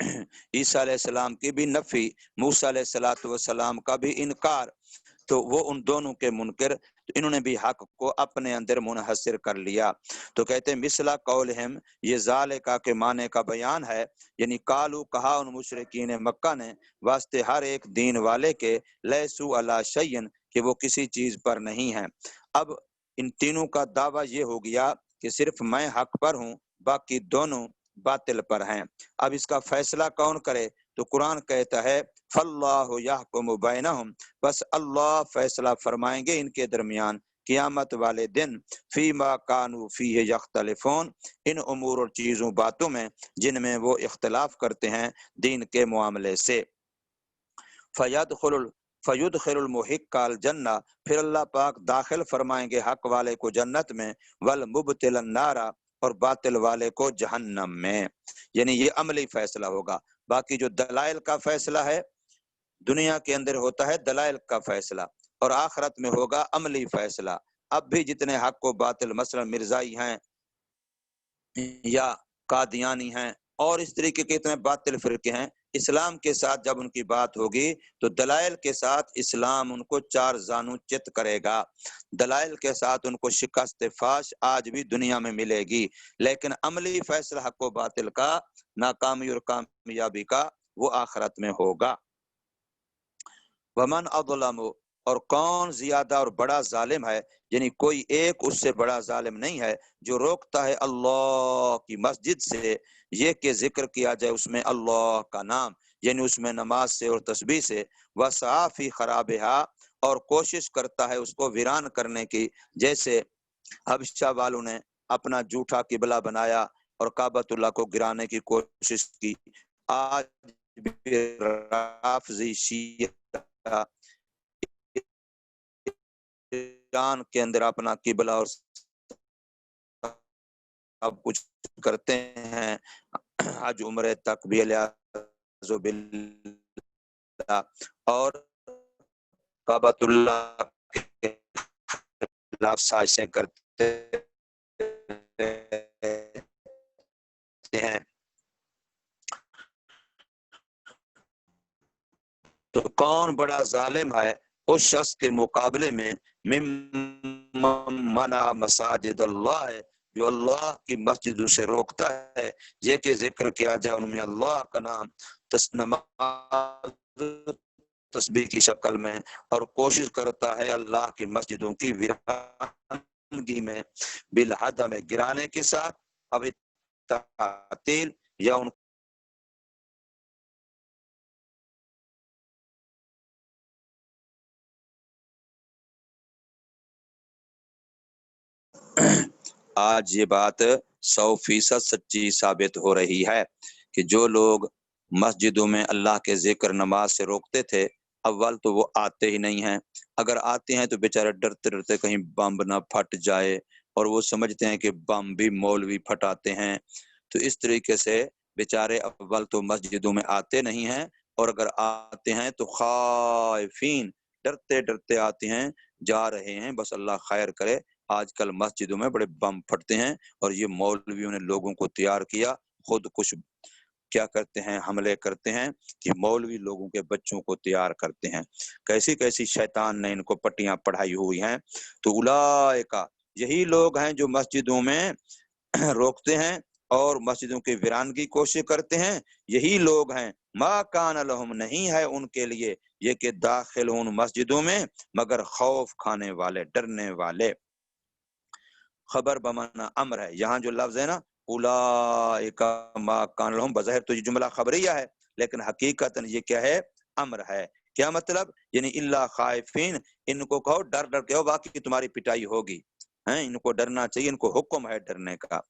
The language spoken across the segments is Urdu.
عیسیٰ علیہ السلام کی بھی نفی، موسیٰ علیہ السلام کا بھی انکار، تو وہ ان دونوں کے منکر، تو انہوں نے بھی حق کو اپنے اندر منحصر کر لیا۔ تو کہتے ہیں مثلا قولہم، یہ ذالکا کے معنی کا بیان ہے، یعنی کالو کہا ان مشرکین مکہ نے واسطے ہر ایک دین والے کے، لیسو علی شیئن کہ وہ کسی چیز پر نہیں ہیں۔ اب ان تینوں کا دعویٰ یہ ہو گیا کہ صرف میں حق پر ہوں، باقی دونوں باطل پر ہیں۔ اب اس کا فیصلہ کون کرے؟ تو قرآن کہتا ہے فاللہ یحکم بینہم، بس اللہ فیصلہ فرمائیں گے ان کے درمیان قیامت والے دن، فیما کانوا فیہ یختلفون، ان امور اور چیزوں باتوں میں جن میں وہ اختلاف کرتے ہیں دین کے معاملے سے۔ فیدخل المحق الجنہ، پھر اللہ پاک داخل فرمائیں گے حق والے کو جنت میں، والمبتل النار، اور باطل والے کو جہنم میں۔ یعنی یہ عملی فیصلہ ہوگا۔ باقی جو دلائل کا فیصلہ ہے دنیا کے اندر ہوتا ہے، دلائل کا فیصلہ، اور آخرت میں ہوگا عملی فیصلہ۔ اب بھی جتنے حق و باطل، مثلا مرزائی ہیں یا قادیانی ہیں اور اس طریقے کے اتنے باطل فرقے ہیں، اسلام کے ساتھ جب ان کی بات ہوگی تو دلائل کے ساتھ اسلام ان کو چار زانو چت کرے گا، دلائل کے ساتھ ان کو شکست فاش آج بھی دنیا میں ملے گی، لیکن عملی فیصلہ حق و باطل کا، ناکامی اور کامیابی کا، وہ آخرت میں ہوگا۔ ومن اظلم، اور کون زیادہ اور بڑا ظالم ہے، یعنی کوئی ایک اس سے بڑا ظالم نہیں ہے، جو روکتا ہے اللہ کی مسجد سے یہ کہ ذکر کیا جائے اس میں اللہ کا نام، یعنی اس میں نماز سے اور تسبیح سے، وسعی فی خرابہا، اور کوشش کرتا ہے اس کو ویران کرنے کی، جیسے حبشہ والوں نے اپنا جھوٹا قبلہ بنایا اور کعبۃ اللہ کو گرانے کی کوشش کی۔ آج بھی رافضی شیعہ ایران کے اندر اپنا قبلہ اور سب کچھ کرتے ہیں، حج عمرے تک بھی علیہ باللہ، اور کعبۃ اللہ کے خلاف سازشیں کرتے ہیں۔ تو کون بڑا ظالم ہے اس شخص کے مقابلے میں، ممن منع مساجد اللہ ہے، جو اللہ کی مسجدوں سے روکتا ہے یہ کہ ذکر کیا جائے ان میں اللہ کا نام، نماز تسبیح کی شکل میں، اور کوشش کرتا ہے اللہ کی مسجدوں کی ویرانگی میں، بالحدم گرانے کے ساتھ، اب تعطیل یا ان آج یہ بات 100% سچی ثابت ہو رہی ہے کہ جو لوگ مسجدوں میں اللہ کے ذکر نماز سے روکتے تھے، اول تو وہ آتے ہی نہیں ہیں، اگر آتے ہیں تو بیچارے ڈرتے ڈرتے کہیں بم نہ پھٹ جائے، اور وہ سمجھتے ہیں کہ بم بھی مولوی پھٹاتے ہیں، تو اس طریقے سے بیچارے اول تو مسجدوں میں آتے نہیں ہیں، اور اگر آتے ہیں تو خائفین، ڈرتے ڈرتے آتے ہیں، جا رہے ہیں، بس اللہ خیر کرے۔ آج کل مسجدوں میں بڑے بم پھٹتے ہیں، اور یہ مولویوں نے لوگوں کو تیار کیا، خود کچھ کیا کرتے ہیں، حملے کرتے ہیں کہ مولوی لوگوں کے بچوں کو تیار کرتے ہیں، کیسی کیسی شیطان نے ان کو پٹیاں پڑھائی ہوئی ہیں۔ تو اولئک، یہی لوگ ہیں جو مسجدوں میں روکتے ہیں اور مسجدوں کی ویرانگی کی کوشش کرتے ہیں، یہی لوگ ہیں ما کان لہم، نہیں ہے ان کے لیے یہ کہ داخل ان مسجدوں میں مگر خوف کھانے والے، ڈرنے والے۔ خبر بمانا امر ہے، یہاں جو لفظ ہے نا اولئک ما کان لہم، بظاہر تو یہ جملہ خبریہ ہے، لیکن حقیقتاً یہ کیا ہے؟ امر ہے۔ کیا مطلب؟ یعنی اللہ خائفین، ان کو کہو ڈر ڈر کے ہو، باقی تمہاری پٹائی ہوگی، ہیں ان کو ڈرنا چاہیے، ان کو حکم ہے ڈرنے کا۔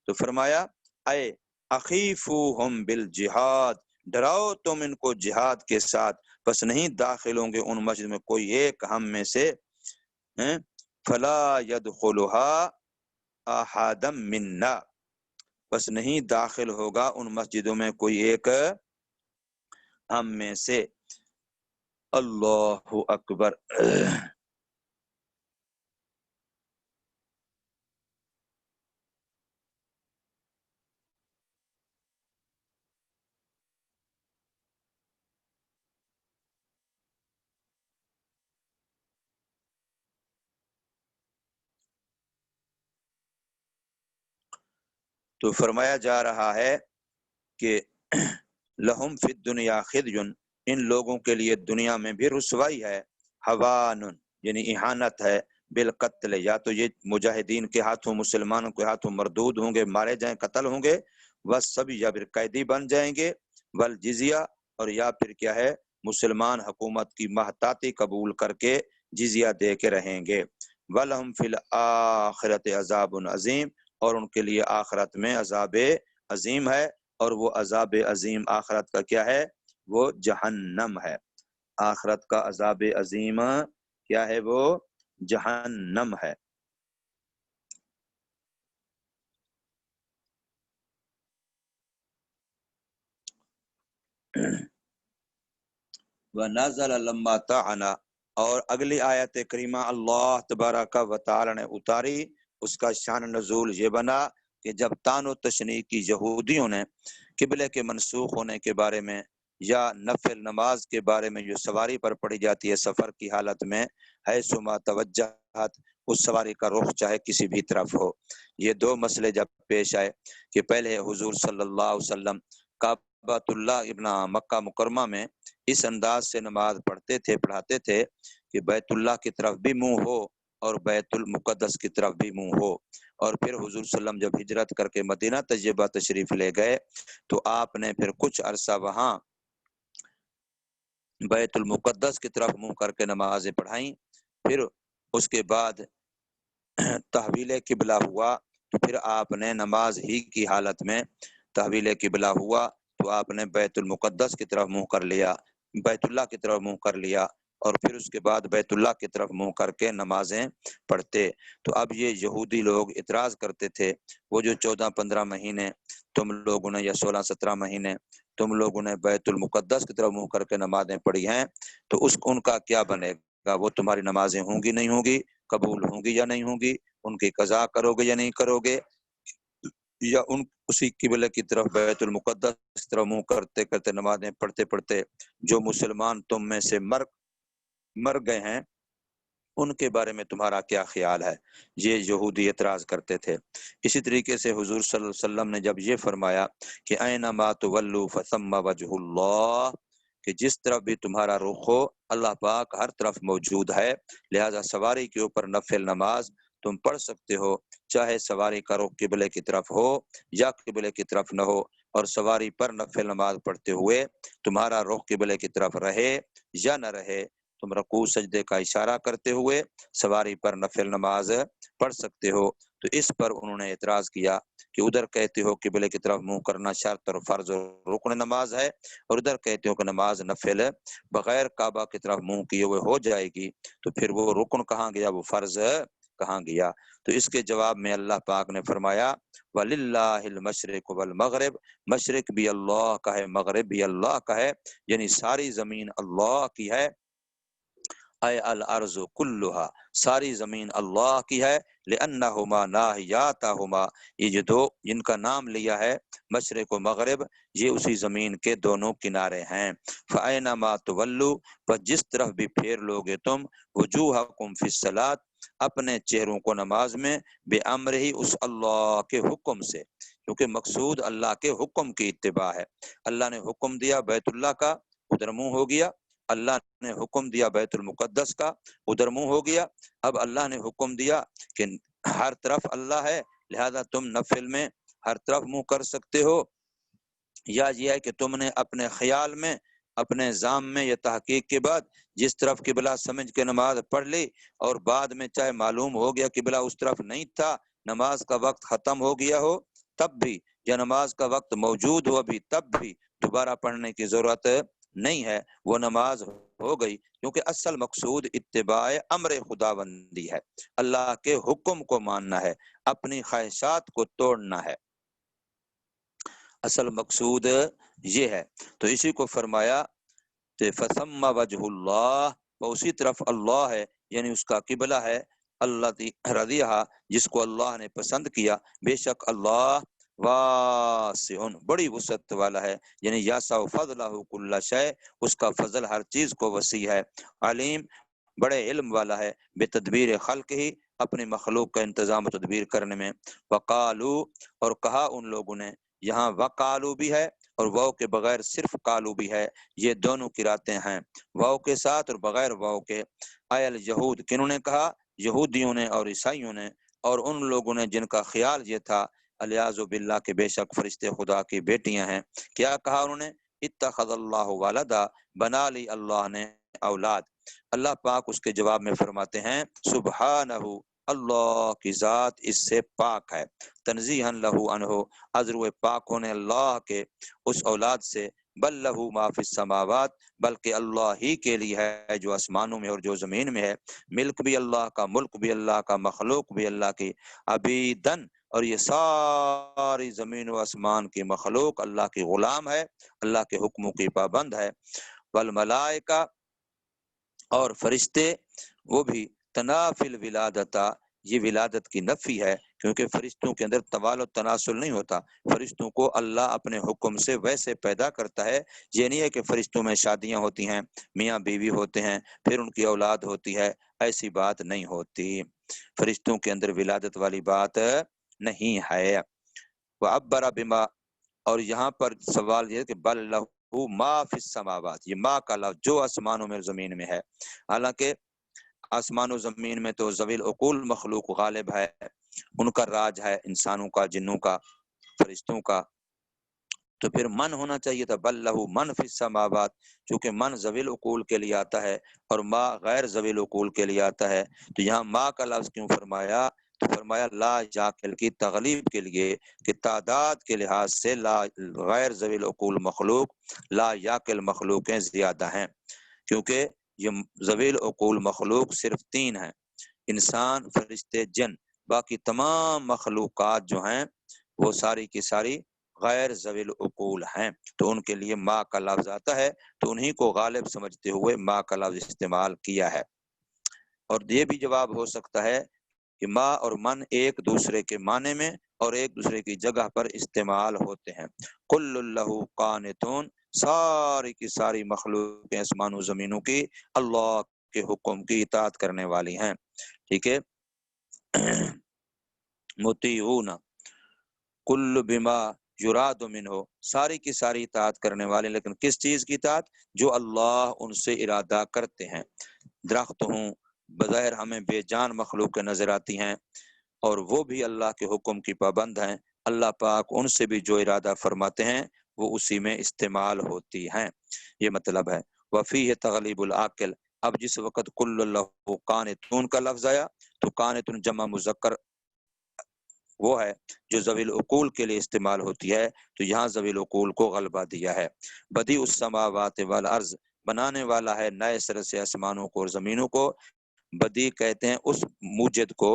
تو فرمایا اے اخیفوہم بالجہاد، ڈراؤ تم ان کو جہاد کے ساتھ، بس نہیں داخل ہوں گے ان مسجد میں کوئی ایک ہم میں سے، فلا يدخلها احدم منا، بس نہیں داخل ہوگا ان مسجدوں میں کوئی ایک ہم میں سے۔ اللہ اکبر۔ تو فرمایا جا رہا ہے کہ لہم فی الدنیا خزیٌ، ان لوگوں کے لیے دنیا میں بھی رسوائی ہے، ہوان یعنی اہانت ہے، بالقتل یا تو یہ مجاہدین کے ہاتھوں مسلمانوں کے ہاتھوں مردود ہوں گے، مارے جائیں، قتل ہوں گے، سب یا پھر قیدی بن جائیں گے، والجزیہ اور یا پھر کیا ہے مسلمان حکومت کی محتاطی قبول کر کے جزیہ دے کے رہیں گے، ولہم فی الآخرۃ عذاب عظیم، اور ان کے لیے آخرت میں عذاب عظیم ہے، اور وہ عذاب عظیم آخرت کا کیا ہے؟ وہ جہنم ہے۔ آخرت کا عذاب عظیم کیا ہے؟ وہ جہنم ہے۔ وَنَزَلَ لَمَّا طَعَنَ، اور اگلی آیت کریمہ اللہ تبارک و تعالی نے اتاری، اس کا شان نزول یہ بنا کہ جب طعن و تشنیع کی یہودیوں نے قبلے کے منسوخ ہونے کے بارے میں یا نفل نماز کے بارے میں جو سواری پر پڑی جاتی ہے سفر کی حالت میں، حیث ما توجہت، اس سواری کا رخ چاہے کسی بھی طرف ہو، یہ دو مسئلے جب پیش آئے کہ پہلے حضور صلی اللہ علیہ وسلم کعبۃ اللہ ابن مکہ مکرمہ میں اس انداز سے نماز پڑھاتے تھے کہ بیت اللہ کی طرف بھی منہ ہو اور بیت المقدس کی طرف بھی منہ ہو، اور پھر حضور صلی اللہ علیہ وسلم جب ہجرت کر کے مدینہ طیبہ تشریف لے گئے تو آپ نے پھر کچھ عرصہ وہاں بیت المقدس کی طرف منہ کر کے نمازیں پڑھائیں، پھر اس کے بعد تحویل قبلہ ہوا تو پھر آپ نے نماز ہی کی حالت میں تحویل قبلہ ہوا تو آپ نے بیت المقدس کی طرف منہ کر لیا، بیت اللہ کی طرف منہ کر لیا، اور پھر اس کے بعد بیت اللہ کی طرف منہ کر کے نمازیں پڑھتے۔ تو اب یہ یہودی لوگ اعتراض کرتے تھے، وہ جو 14-15 مہینے تم لوگوں نے یا 16-17 مہینے تم لوگوں نے بیت المقدس کی طرف منہ کر کے نمازیں پڑھی ہیں، تو ان کا کیا بنے گا؟ وہ تمہاری نمازیں ہوں گی نہیں ہوں گی، قبول ہوں گی یا نہیں ہوں گی، ان کی قضا کرو گے یا نہیں کرو گے، یا اسی قبلے کی طرف بیت المقدس کی طرف منہ کرتے کرتے نمازیں پڑھتے پڑھتے جو مسلمان تم میں سے مر گئے ہیں ان کے بارے میں تمہارا کیا خیال ہے؟ یہ یہودی اعتراض کرتے تھے۔ اسی طریقے سے حضور صلی اللہ علیہ وسلم نے جب یہ فرمایا کہ اینما تولوا فثم وجہ اللہ، کہ جس طرف بھی تمہارا رخ ہو اللہ پاک ہر طرف موجود ہے، لہذا سواری کے اوپر نفل نماز تم پڑھ سکتے ہو، چاہے سواری کا رخ قبلے کی طرف ہو یا قبلے کی طرف نہ ہو، اور سواری پر نفل نماز پڑھتے ہوئے تمہارا رخ قبلے کی طرف رہے یا نہ رہے، تم رکوع سجدے کا اشارہ کرتے ہوئے سواری پر نفل نماز پڑھ سکتے ہو۔ تو اس پر انہوں نے اعتراض کیا کہ ادھر کہتے ہو قبلے کی طرف منہ کرنا شرط اور فرض اور رکن نماز ہے، اور ادھر کہتے ہو کہ نماز نفل بغیر کعبہ کی طرف منہ کیے ہوئے ہو جائے گی، تو پھر وہ رکن کہاں گیا، وہ فرض کہاں گیا؟ تو اس کے جواب میں اللہ پاک نے فرمایا وَلِلَّهِ الْمَشْرِقُ وَالْمَغْرِبُ، مشرق بھی اللہ کا ہے مغرب بھی اللہ کا ہے، یعنی ساری زمین اللہ کی ہے، اے الارض کلھا، ساری زمین اللہ کی ہے، لانہما ناحیاتہما، یہ جو دو جن کا نام لیا ہے مشرق و مغرب، یہ اسی زمین کے دونوں کنارے ہیں، فاینما تولوا، پر جس طرف بھی پھیر لوگے تم، وجوہکم فی الصلاۃ، اپنے چہروں کو نماز میں، بے امر ہی، اس اللہ کے حکم سے، کیونکہ مقصود اللہ کے حکم کی اتباع ہے۔ اللہ نے حکم دیا بیت اللہ کا، ادھر منہ ہو گیا، اللہ نے حکم دیا بیت المقدس کا، ادھر منہ ہو گیا، اب اللہ نے حکم دیا کہ ہر طرف اللہ ہے، لہذا تم نفل میں ہر طرف منہ کر سکتے ہو، یا یہ ہے کہ تم نے اپنے خیال میں اپنے ذہن میں یہ تحقیق کے بعد جس طرف قبلہ سمجھ کے نماز پڑھ لی، اور بعد میں چاہے معلوم ہو گیا قبلہ اس طرف نہیں تھا، نماز کا وقت ختم ہو گیا ہو تب بھی، یا نماز کا وقت موجود ہو ابھی تب بھی دوبارہ پڑھنے کی ضرورت نہیں ہے، وہ نماز ہو گئی، کیونکہ اصل مقصود اتباع امر خداوندی ہے، اللہ کے حکم کو ماننا ہے، اپنی خواہشات کو توڑنا ہے، اصل مقصود یہ ہے۔ تو اسی کو فرمایا کہ فثم وجہ اللہ، وہ اسی طرف اللہ ہے، یعنی اس کا قبلہ ہے، اللہ رضیہ، جس کو اللہ نے پسند کیا، بے شک اللہ واسع، بڑی وسعت والا ہے، یعنی یاسع فضلہ کل شیء، اس کا فضل ہر چیز کو وسیع ہے، علیم، بڑے علم والا ہے بے تدبیر خلق ہی، اپنی مخلوق کا انتظام و تدبیر کرنے میں۔ وقالو، اور کہا ان لوگوں نے، یہاں وقالو بھی ہے اور واو کے بغیر صرف قالو بھی ہے، یہ دونوں قراتیں ہیں، واو کے ساتھ اور بغیر واو کے۔ ایل یہود، کنہوں نے کہا؟ یہودیوں نے اور عیسائیوں نے، اور ان لوگوں نے جن کا خیال یہ تھا الیاذ باللہ کہ بے شک فرشتے خدا کی بیٹیاں ہیں۔ کیا کہا انہوں نے؟ اتخذ اللہ ولدا، بنا لی اللہ نے اولاد۔ اللہ پاک اس کے جواب میں فرماتے ہیں سبحانہ، اللہ کی ذات اس سے پاک ہے، تنزیہا لہ عنہ، ازر پاک ہونے اللہ کے اس اولاد سے، بل لہ ما فی السماوات، بلکہ اللہ ہی کے لیے ہے جو آسمانوں میں اور جو زمین میں ہے، ملک بھی اللہ کا، ملک بھی اللہ کا، مخلوق بھی اللہ کی، عبیدن، اور یہ ساری زمین و آسمان کی مخلوق اللہ کی غلام ہے، اللہ کے حکموں کی پابند ہے۔ والملائکہ، اور فرشتے، وہ بھی تنافل ولادتا، یہ ولادت کی نفی ہے، کیونکہ فرشتوں کے اندر توال و تناسل نہیں ہوتا، فرشتوں کو اللہ اپنے حکم سے ویسے پیدا کرتا ہے۔ یہ نہیں ہے کہ فرشتوں میں شادیاں ہوتی ہیں، میاں بیوی ہوتے ہیں، پھر ان کی اولاد ہوتی ہے، ایسی بات نہیں ہوتی، فرشتوں کے اندر ولادت والی بات نہیں ہے۔ وَعَبَّرَ بِمَا، اور یہاں پر سوال یہ ہے کہ بل لہو ما فی السماوات، یہ ما کا لفظ جو آسمانوں میں زمین میں ہے، حالانکہ آسمان و زمین میں تو ذوی العقول مخلوق غالب ہے، ان کا راج ہے، انسانوں کا، جنوں کا، فرشتوں کا، تو پھر من ہونا چاہیے تھا بل لہو من فی السماوات، چونکہ من ذوی العقول کے لیے آتا ہے اور ما غیر ذوی العقول کے لیے آتا ہے، تو یہاں ما کا لفظ کیوں فرمایا؟ تو فرمایا لا یاقل کی تغلیب کے لیے، کہ تعداد کے لحاظ سے لا غیر ذوی العقول مخلوق، لا یاقل مخلوقیں زیادہ ہیں، کیونکہ یہ ذوی العقول مخلوق صرف 3 ہیں، انسان، فرشتے، جن، باقی تمام مخلوقات جو ہیں وہ ساری کی ساری غیر ذوی العقول ہیں، تو ان کے لیے ما کا لفظ آتا ہے، تو انہی کو غالب سمجھتے ہوئے ما کا لفظ استعمال کیا ہے۔ اور یہ بھی جواب ہو سکتا ہے کہ ما اور من ایک دوسرے کے معنی میں اور ایک دوسرے کی جگہ پر استعمال ہوتے ہیں۔ کل لہ قانتون، ساری کی ساری مخلوق آسمان و زمینوں کی اللہ کے حکم کی اطاعت کرنے والی ہیں، ٹھیک ہے۔ مطیعون کل بما یراد منہ، ساری کی ساری اطاعت کرنے والے، لیکن کس چیز کی اطاعت؟ جو اللہ ان سے ارادہ کرتے ہیں۔ درخت ہوں، بظاہر ہمیں بے جان مخلوق نظر آتی ہیں، اور وہ بھی اللہ کے حکم کی پابند ہیں، اللہ پاک ان سے بھی جو ارادہ فرماتے ہیں وہ اسی میں استعمال ہوتی ہیں، یہ مطلب ہے۔ وفیہ تغلیب العاقل، اب جس وقت کل اللہ قانتون کا لفظ آیا تو قانتون جمع مذکر وہ ہے جو ذوی العقول کے لیے استعمال ہوتی ہے، تو یہاں ذوی العقول کو غلبہ دیا ہے۔ بدیع السماوات والارض، بنانے والا ہے نئے سر سے آسمانوں کو اور زمینوں کو، بدیع کہتے ہیں اس موجد کو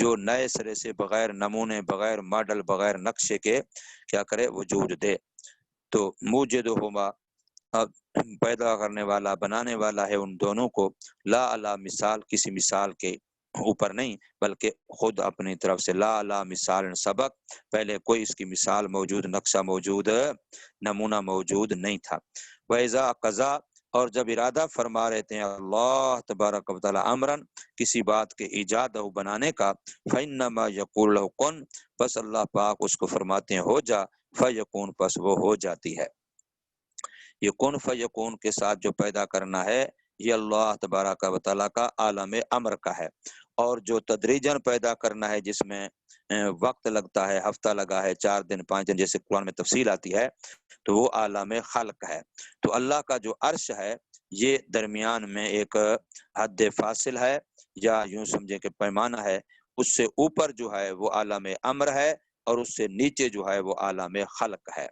جو نئے سرے سے بغیر نمونے، بغیر ماڈل، بغیر نقشے کے کیا کرے، وجود دے، تو موجد ہوما، اب پیدا کرنے والا، بنانے والا ہے ان دونوں کو، لا علی مثال، کسی مثال کے اوپر نہیں، بلکہ خود اپنی طرف سے، لا علی مثال سبق، پہلے کوئی اس کی مثال موجود، نقشہ موجود، نمونہ موجود نہیں تھا۔ وَإِذَا قَضَى، اور جب ارادہ فرما رہتے ہیں اللہ تبارک و تعالی امرن، کسی بات کے ایجاد و بنانے کا، فَإِنَّمَا يَقُولُ لَهُ كُن، بس اللہ پاک اس کو فرماتے ہیں ہو جا، فَيَكُون، پس وہ ہو جاتی ہے۔ یہ کن فیکون کے ساتھ جو پیدا کرنا ہے یہ اللہ تبارک و تعالیٰ کا عالم امر کا ہے، اور جو تدریجاً پیدا کرنا ہے جس میں وقت لگتا ہے، ہفتہ لگا ہے، 4 دن 5 دن، جیسے قرآن میں تفصیل آتی ہے، تو وہ عالم خلق ہے۔ تو اللہ کا جو عرش ہے یہ درمیان میں ایک حد فاصل ہے، یا یوں سمجھے کہ پیمانہ ہے، اس سے اوپر جو ہے وہ عالم امر ہے، اور اس سے نیچے جو ہے وہ عالم خلق ہے،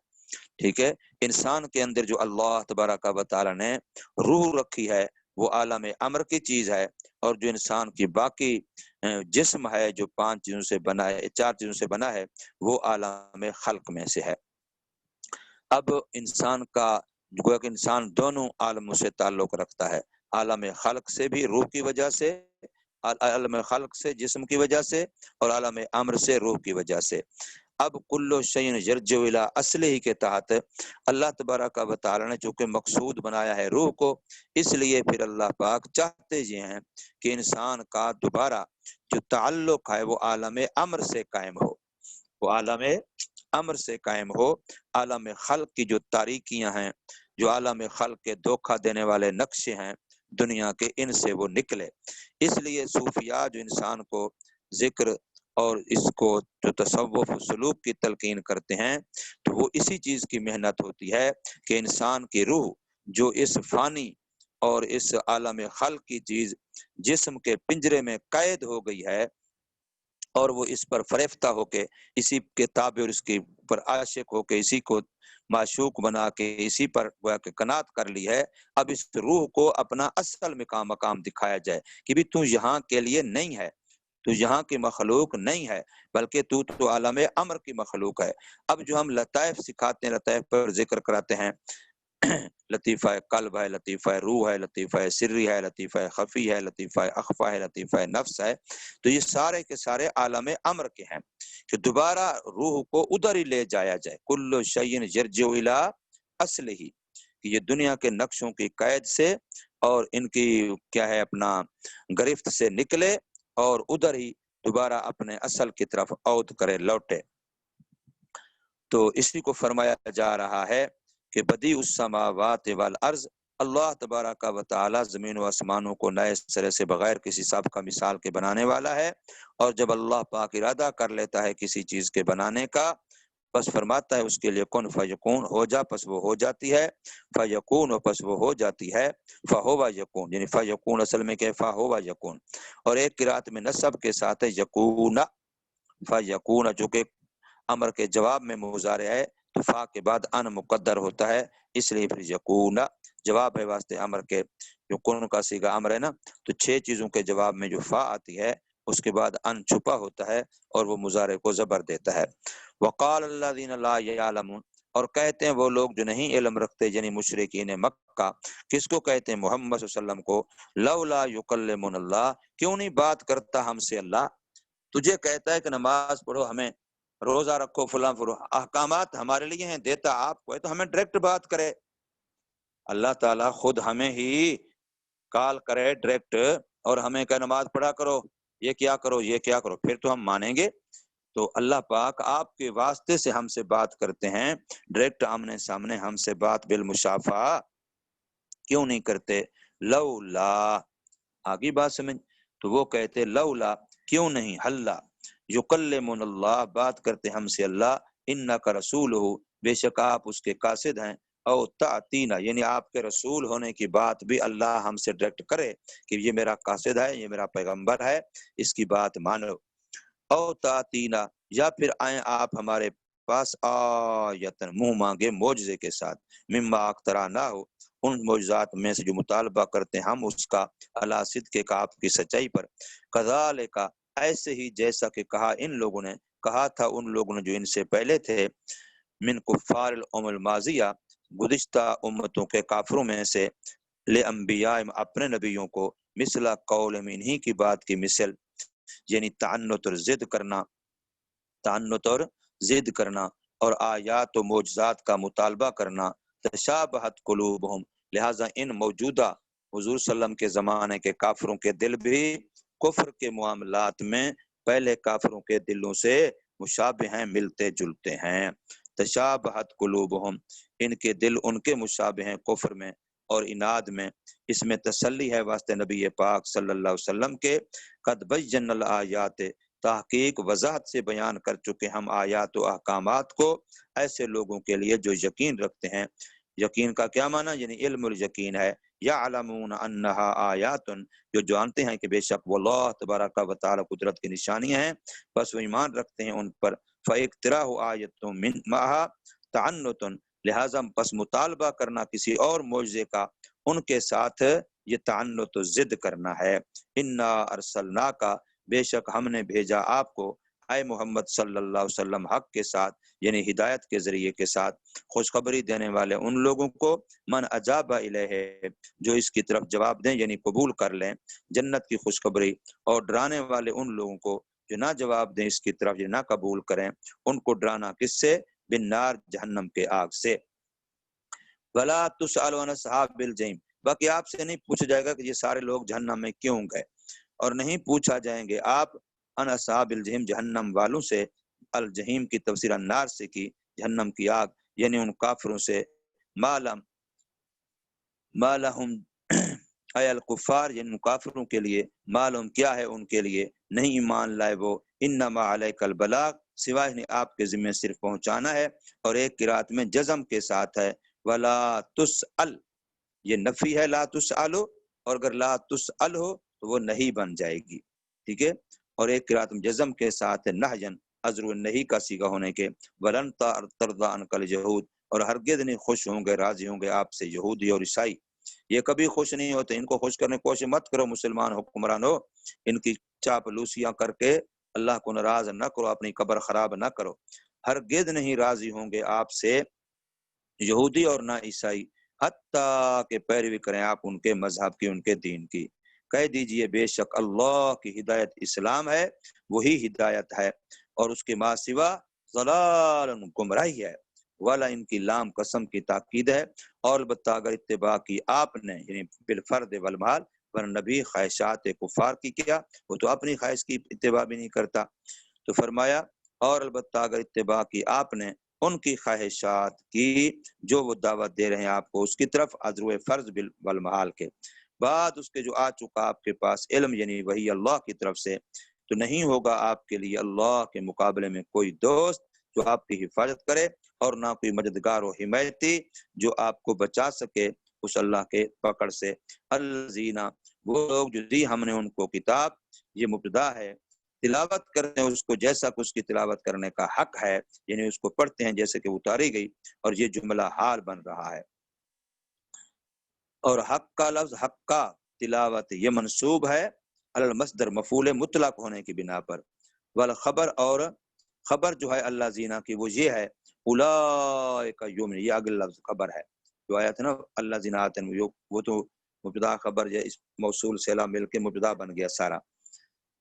ٹھیک ہے۔ انسان کے اندر جو اللہ تبارک و تعالی نے روح رکھی ہے وہ عالم امر کی چیز ہے، اور جو انسان کی باقی جسم ہے جو 5 چیزوں سے بنا ہے، 4 چیزوں سے بنا ہے، وہ عالم خلق میں سے ہے۔ اب انسان کا گویا کہ انسان دونوں عالموں سے تعلق رکھتا ہے، عالم خلق سے بھی روح کی وجہ سے، عالم خلق سے جسم کی وجہ سے، اور عالم امر سے روح کی وجہ سے۔ اب کل شیء یرجع الی اصلہ کے تحت اللہ تبارک و تعالی نے چونکہ مقصود بنایا ہے روح کو، اس لیے پھر اللہ پاک چاہتے یہ ہیں کہ انسان کا دوبارہ جو تعلق ہے وہ عالم امر سے قائم ہو، وہ عالم امر سے قائم ہو، عالم خلق کی جو تاریکیاں ہیں، جو عالم خلق کے دھوکہ دینے والے نقشے ہیں دنیا کے، ان سے وہ نکلے۔ اس لیے صوفیاء جو انسان کو ذکر اور اس کو جو تصوف و سلوک کی تلقین کرتے ہیں تو وہ اسی چیز کی محنت ہوتی ہے کہ انسان کی روح جو اس فانی اور اس عالم خلق کی چیز جسم کے پنجرے میں قید ہو گئی ہے اور وہ اس پر فریفتہ ہو کے اسی کے تابع اور اس کے پر عاشق ہو کے اسی کو معشوق بنا کے اسی پر گویا کہ قناعت کر لی ہے، اب اس روح کو اپنا اصل مقام دکھایا جائے کہ بھی تو یہاں کے لیے نہیں ہے، تو یہاں کی مخلوق نہیں ہے، بلکہ تو عالم امر کی مخلوق ہے۔ اب جو ہم لطائف سکھاتے ہیں، لطائف پر ذکر کراتے ہیں، لطیفہ قلب ہے، لطیفہ روح ہے، لطیفہ سری ہے، لطیفہ خفی ہے، لطیفہ اخفا ہے، لطیفہ نفس ہے، تو یہ سارے کے سارے عالم امر کے ہیں کہ دوبارہ روح کو ادھر ہی لے جایا جائے۔ کل شیء یرجع الی اصلہ، کہ یہ دنیا کے نقشوں کی قید سے اور ان کی کیا ہے اپنا گرفت سے نکلے اور ادھر ہی دوبارہ اپنے اصل کی طرف عود کرے، لوٹے۔ تو اسی کو فرمایا جا رہا ہے کہ بدیع السماوات والارض، اللہ تبارک و تعالی زمین و آسمانوں کو نئے سرے سے بغیر کسی سابقہ مثال کے بنانے والا ہے، اور جب اللہ پاک ارادہ کر لیتا ہے کسی چیز کے بنانے کا پس فرماتا ہے اس کے لیے کن فیکون، ہو جا، پس وہ ہو جاتی ہے، فیکون، پس وہ ہو جاتی ہے، فہو یکون، یعنی فیکون اصل میں کہ فہو یکون، اور ایک قرات میں نصب کے ساتھ ہے یکون، فیکون، جو کہ امر کے جواب میں مضارع ہے تو فا کے بعد ان مقدر ہوتا ہے، اس لیے پھر یکون جواب ہے واسطے امر کے، جو کن کا صیغہ امر ہے نا، تو 6 چیزوں کے جواب میں جو فا آتی ہے اس کے بعد ان چھپا ہوتا ہے اور وہ مضارع کو زبر دیتا ہے۔ وقال الذین لا یعلمون، اور کہتے ہیں وہ لوگ جو نہیں علم رکھتے، یعنی مشرکین مکہ، کس کو کہتے ہیں؟ محمد صلی اللہ علیہ وسلم کو، لولا یکلمنا اللہ، کیوں نہیں بات کرتا ہم سے اللہ؟ تجھے کہتا ہے کہ نماز پڑھو، ہمیں روزہ رکھو، فلاں فرو، احکامات ہمارے لیے ہیں، دیتا آپ کو ہے، تو ہمیں ڈائریکٹ بات کرے۔ اللہ تعالیٰ خود ہمیں ہی کال کرے ڈائریکٹ اور ہمیں کہ نماز پڑھا کرو، یہ کیا کرو، یہ کیا کرو، پھر تو ہم مانیں گے۔ تو اللہ پاک آپ کے واسطے سے ہم سے بات کرتے ہیں، ڈائریکٹ آمنے سامنے ہم سے بات بالمشافہ کیوں نہیں کرتے؟ لولا، آگی بات سمجھ، تو وہ کہتے لولا، کیوں نہیں، حلا یکلمن اللہ، بات کرتے ہم سے اللہ، انک رسول ہو، بے شک آپ اس کے قاصد ہیں، او تعتینا، یعنی آپ کے رسول ہونے کی بات بھی اللہ ہم سے ڈائریکٹ کرے کہ یہ میرا قاصد ہے، یہ میرا پیغمبر ہے، اس کی بات مانو، او تعتینا، یا پھر آئیں آپ ہمارے پاس آیتن، منہ مانگے معجزے کے ساتھ، مما اخترانہ ہو، ان معجزات میں سے جو مطالبہ کرتے ہیں ہم اس کا، اللہ صدق کا، آپ کی سچائی پر، کذالک، ایسے ہی جیسا کہ کہا ان لوگوں نے، کہا تھا ان لوگوں نے جو ان سے پہلے تھے، من کفار الامم الماضیہ، گزشتہ امتوں کے کافروں میں سے، لانبیاء، اپنے نبیوں کو، مثل قولہم، انہی کی بات کی مثل، یعنی تعنت اور ضد کرنا، تعنت اور ضد کرنا اور آیات و معجزات کا مطالبہ کرنا، تشابہت قلوبہم، لہٰذا ان موجودہ حضور صلی اللہ علیہ وسلم کے زمانے کے کافروں کے دل بھی کفر کے معاملات میں پہلے کافروں کے دلوں سے مشابہ ہیں، ملتے جلتے ہیں، تشابہت قلوبہم، ان کے دل ان کے مشابہ ہیں کفر میں اور اناد میں، اس میں تسلی ہے واسطے نبی پاک صلی اللہ علیہ وسلم کے، قد بینا الآیات، تحقیق وضاحت سے بیان کر چکے ہم آیات و احکامات کو ایسے لوگوں کے لیے جو یقین رکھتے ہیں۔ یقین کا کیا معنی؟ یعنی علم الیقین ہے، یعلمون انہا آیات، جو جانتے ہیں کہ بے شک وہ اللہ تبارک و تعالی قدرت کی نشانیاں ہیں، بس وہ ایمان رکھتے ہیں ان پر، فاقتراء آیت من معہا تعنت، لہذا پس مطالبہ کرنا کسی اور معجزے کا ان کے ساتھ یہ تعنت و ضد کرنا ہے۔ انا ارسلناک، بے شک ہم نے بھیجا آپ کو، اے محمد صلی اللہ علیہ وسلم، حق کے ساتھ، یعنی ہدایت کے ذریعے کے ساتھ، خوشخبری دینے والے ان لوگوں کو، من اجاب الیہ، جو اس کی طرف جواب دیں یعنی قبول کر لیں، جنت کی خوشخبری، اور ڈرانے والے ان لوگوں کو جو نہ جواب دیں اس کی طرف، یہ نہ قبول کریں، ان کو ڈرانا کس سے؟ بالنار، جہنم کے آگ سے۔ ولا تسأل عن اصحاب الجحیم، باقی آپ سے نہیں پوچھا جائے گا کہ یہ سارے لوگ جہنم میں کیوں گئے، اور نہیں پوچھا جائیں گے آپ ان اصحاب الجحیم، جہنم والوں سے۔ الجحیم کی تفسیر النار سے کی، جہنم کی آگ، یعنی ان کافروں سے۔ مالہم اے الکفار، یعنی کافروں کے لیے، معلوم کیا ہے ان کے لیے، نہیں ایمان لائے وہ، انما علیک البلاغ، سوائے نہیں آپ کے ذمہ صرف پہنچانا ہے۔ اور ایک قرات میں جزم کے ساتھ ہے ولا تسأل، یہ نفی ہے لا تسألو، اور اگر لا تسأل ہو تو وہ نہیں بن جائے گی، ٹھیک ہے۔ اور ایک قرات میں جزم کے ساتھ ہے نہین، ازر نہیں کا صیغہ ہونے کے، ولن ترضى عنك اليهود، اور ہرگز نہیں خوش ہوں گے، راضی ہوں گے آپ سے یہودی اور عیسائی، یہ کبھی خوش نہیں ہوتے۔ ان کو خوش کرنے کی کوشش مت کرو مسلمان حکمرانو، ان کی چاپلوسیاں کر کے اللہ کو ناراض نہ کرو، اپنی قبر خراب نہ کرو۔ ہرگز نہیں راضی ہوں گے آپ سے یہودی اور نہ عیسائی، حتیٰ کہ پیروی کریں آپ ان کے مذہب کی، ان کے دین کی۔ کہہ دیجئے بے شک اللہ کی ہدایت اسلام ہے، وہی ہدایت ہے، اور اس کے ما سوا ضلال، گمراہی ہے۔ والا، ان کی لام قسم کی تاکید ہے، اور البتہ اگر اتباع کی آپ نے، یعنی بالفرد والمال، ورنہ نبی خواہشات کفار کی کیا، وہ تو اپنی خواہش کی اتباع بھی نہیں کرتا۔ تو فرمایا اور البتہ اگر اتباع کی آپ نے ان کی خواہشات کی جو وہ دعوت دے رہے ہیں آپ کو اس کی طرف، ازرو فرض والمحال کے بعد اس کے جو آ چکا آپ کے پاس علم، یعنی وہی اللہ کی طرف سے، تو نہیں ہوگا آپ کے لیے اللہ کے مقابلے میں کوئی دوست جو آپ کی حفاظت کرے، اور نہ کوئی مددگار و حمایتی جو آپ کو بچا سکے اس اللہ کے پکڑ سے۔ الذین، وہ لوگ جو دی ہم نے ان کو کتاب، یہ مبتدا ہے، تلاوت کرتے ہیں اس کو جیسا کہ اس کی تلاوت کرنے کا حق ہے، یعنی اس کو پڑھتے ہیں جیسے کہ اتاری گئی، اور یہ جملہ حال بن رہا ہے۔ اور حق کا لفظ، حق کا تلاوت، یہ منصوب ہے علی المصدر، مفعول مطلق ہونے کی بنا پر۔ والخبر، اور خبر جو ہے اللہ زینا کی وہ یہ ہے اولئک یؤمنون، یہ اگلا لفظ خبر ہے جو آیا تھا نا اللہ زینا آتے ہیں، وہ تو مبتدا خبر یا اس موصول سے مل کے مبتدا بن گیا سارا۔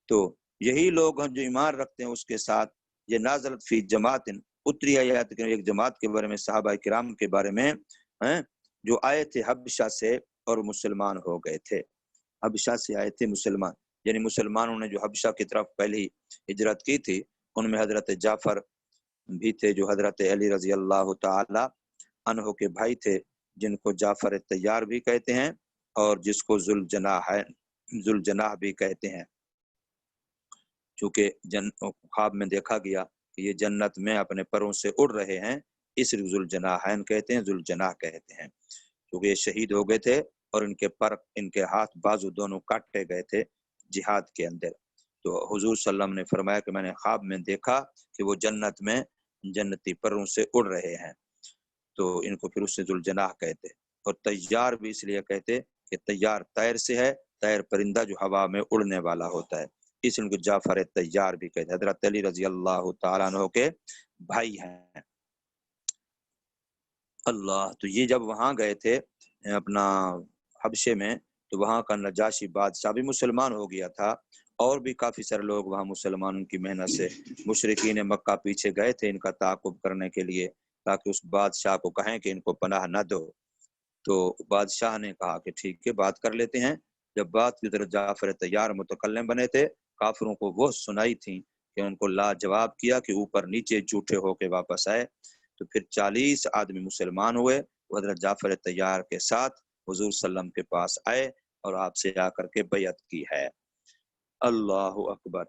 تو یہی لوگ ہیں جو ایمان رکھتے ہیں اس کے ساتھ۔ یہ نازلت فی جماعت، اتری آیات کے ایک جماعت کے بارے میں، صحابہ کرام کے بارے میں ہیں جو آئے تھے حبشہ سے اور مسلمان ہو گئے تھے۔ حبشہ سے آئے تھے مسلمان، یعنی مسلمانوں نے جو حبشہ کی طرف پہلی ہجرت کی تھی، ان میں حضرت جعفر بھی تھے جو حضرت علی رضی اللہ تعالی عنہ کے بھائی تھے، جن کو جعفر طیار بھی کہتے ہیں، اور جس کو ذوالجناح بھی کہتے ہیں، چونکہ خواب میں دیکھا گیا کہ یہ جنت میں اپنے پروں سے اڑ رہے ہیں، اس ذوالجناحین کہتے ہیں، ذوالجناح کہتے ہیں، کیونکہ یہ شہید ہو گئے تھے اور ان کے پر، ان کے ہاتھ بازو دونوں کاٹے گئے تھے جہاد کے اندر۔ تو حضور صلی اللہ علیہ وسلم نے فرمایا کہ میں نے خواب میں دیکھا کہ وہ جنت میں جنتی پروں سے اڑ رہے ہیں، تو ان کو پھر اس سے ذوالجناح کہتے۔ اور طیار بھی اس لیے کہتے کہ طیار طیر سے ہے، طیر پرندہ جو ہوا میں اڑنے والا ہوتا ہے، اس لیے جعفر طیار بھی کہتے، حضرت علی رضی اللہ تعالیٰ عنہ کے بھائی ہیں۔ اللہ، تو یہ جب وہاں گئے تھے اپنا حبشے میں، تو وہاں کا نجاشی بادشاہ بھی مسلمان ہو گیا تھا، اور بھی کافی سارے لوگ وہاں مسلمانوں کی محنت سے، مشرکین مکہ پیچھے گئے تھے ان کا تعاقب کرنے کے لیے، تاکہ اس بادشاہ کو کہیں کہ ان کو پناہ نہ دو۔ تو بادشاہ نے کہا کہ ٹھیک ہے بات کر لیتے ہیں۔ جب بات کی طرف جعفر طیار متکلم بنے تھے، کافروں کو وہ سنائی تھی کہ ان کو لا جواب کیا کہ اوپر نیچے جھوٹے ہو کے واپس آئے۔ تو پھر 40 آدمی مسلمان ہوئے، وہ حضرت جعفر طیار کے ساتھ حضور صلی اللہ علیہ وسلم کے پاس آئے اور آپ سے آ کر کے بیعت کی ہے۔ اللہ اکبر۔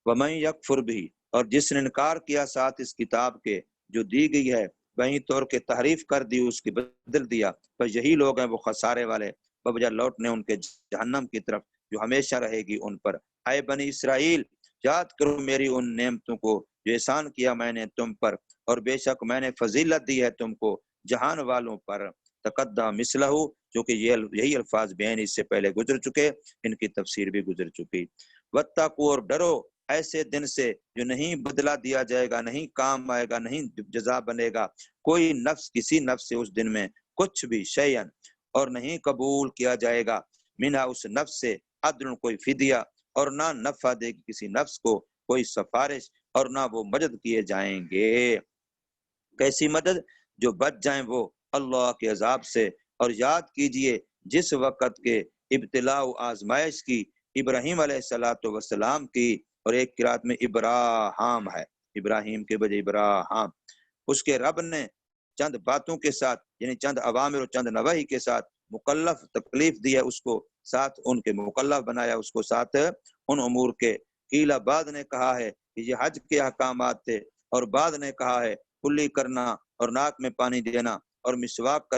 وَمَن یکفر بہ، اور جس نے انکار کیا ساتھ اس کتاب کے جو دی گئی ہے، وہیں طور کے تحریف کر دی، اس کی بدل دیا، پر یہی لوگ ہیں وہ خسارے والے، بوجہ لوٹنے ان کے جہنم کی طرف جو ہمیشہ رہے گی ان پر۔ اے بنی اسرائیل، یاد کرو میری ان نعمتوں کو جو احسان کیا میں نے تم پر، اور بے شک میں نے فضیلت دی ہے تم کو جہان والوں پر۔ تقدم مثلہ، جو کہ یہی الفاظ بیان اس سے پہلے گزر چکے، ان کی تفسیر بھی گزر چکی۔ واتقوا، اور ڈرو ایسے دن سے جو نہیں بدلہ دیا جائے گا، نہیں کام آئے گا، نہیں جزا بنے گا کوئی نفس کسی نفس سے اس دن میں کچھ بھی شیئن، اور نہیں قبول کیا جائے گا منہا اس نفس سے عدل کوئی فدیہ، اور نہ نفع دے گی کسی نفس کو کوئی سفارش، اور نہ وہ مدد کیے جائیں گے۔ کیسی مدد؟ جو بچ جائیں وہ اللہ کے عذاب سے۔ اور یاد کیجئے جس وقت کے ابتلاء و آزمائش کی ابراہیم علیہ السلام کی، اور ایک قرات میں ابراہام ہے، ابراہیم کے بجائے ابراہام، اس کے رب نے چند باتوں کے ساتھ، یعنی چند اوامر اور چند نواہی کے ساتھ مکلف تکلیف دی ہے، اس کو ساتھ ان کے مکلف بنایا، اس کو ساتھ ان امور کے قیلا بعد نے کہا ہے کہ یہ حج کے احکامات تھے، اور بعد نے کہا ہے کلی کرنا اور ناک میں پانی دینا اور مسواک